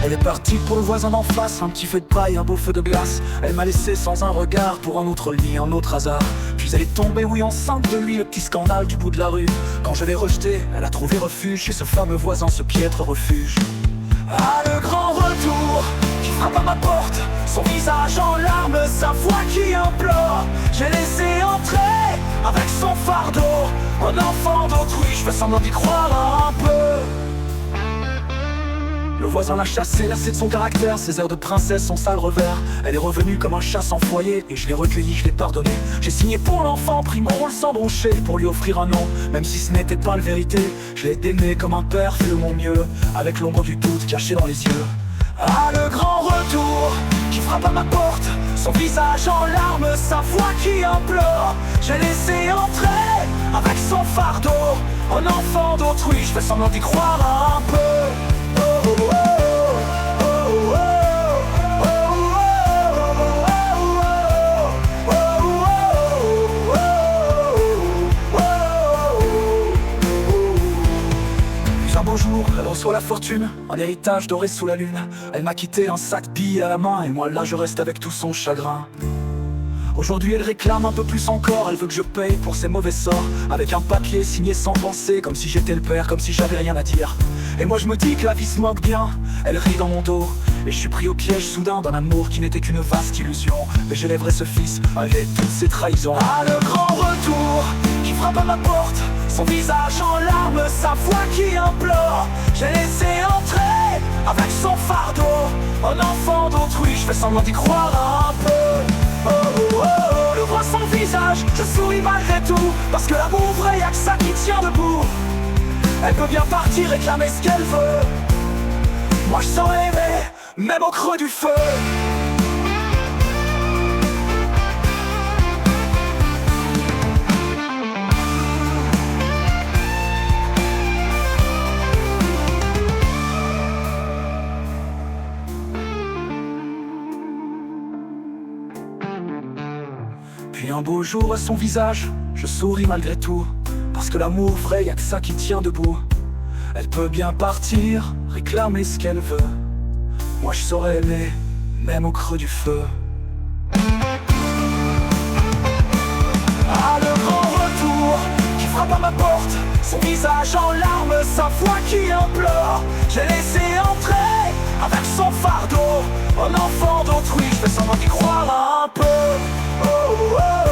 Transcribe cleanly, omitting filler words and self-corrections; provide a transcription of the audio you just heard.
Elle est partie pour le voisin d'en face, un petit feu de paille, un beau feu de glace. Elle m'a laissé sans un regard pour un autre lit, un autre hasard. Puis elle est tombée, oui, enceinte de lui, le petit scandale du bout de la rue. Quand je l'ai rejetée, elle a trouvé refuge chez ce fameux voisin, ce piètre refuge. Ah, le grand retour qui frappe à ma porte, son visage en larmes, sa voix qui implore. J'ai laissé entrer avec son fardeau un enfant d'autrui, je fais semblant d'y croire un peu. Le voisin l'a chassée, lassé de son caractère, ses airs de princesse, son sale revers. Elle est revenue comme un chat sans foyer, et je l'ai recueillie, je l'ai pardonné. J'ai signé pour l'enfant, pris mon rôle sans broncher, pour lui offrir un nom, même si ce n'était pas la vérité. Je l'ai aimé comme un père, fait de mon mieux, avec l'ombre du doute cachée dans les yeux. Ah, le grand retour qui frappe à ma porte, son visage en larmes, sa voix qui implore. J'ai laissé entrer avec son fardeau un enfant d'autrui, je fais semblant d'y croire un peu. Puis un beau jour, elle reçoit la fortune, un héritage doré sous la lune. Elle m'a quitté, un sac de billets à la main, et moi là je reste avec tout son chagrin. Aujourd'hui elle réclame un peu plus encore, elle veut que je paye pour ses mauvais sorts, avec un papier signé sans penser, comme si j'étais le père, comme si j'avais rien à dire. Et moi je me dis que la vie se moque bien, elle rit dans mon dos, et je suis pris au piège soudain d'un amour qui n'était qu'une vaste illusion. Mais j'élèverai ce fils malgré toutes ces trahisons. Ah, le grand retour qui frappe à ma porte, son visage en larmes, sa voix qui implore. J'ai laissé entrer avec son fardeau un enfant d'autrui, je fais semblant d'y croire un peu. Oh, oh, oh, le vois son visage, je souris malgré tout, parce que l'amour vrai, y'a que ça qui tient debout. Elle peut bien partir réclamer ce qu'elle veut, moi je saurais aimer, même au creux du feu. Puis un beau jour à son visage, je souris malgré tout, parce que l'amour vrai, y'a que ça qui tient debout. Elle peut bien partir, réclamer ce qu'elle veut, moi je saurais aimer, même au creux du feu. Ah, le grand retour qui frappe à ma porte, son visage en larmes, sa voix qui implore. J'ai laissé entrer avec son fardeau un enfant d'autrui, je fais semblant d'y croire un peu. Oh, oh, oh.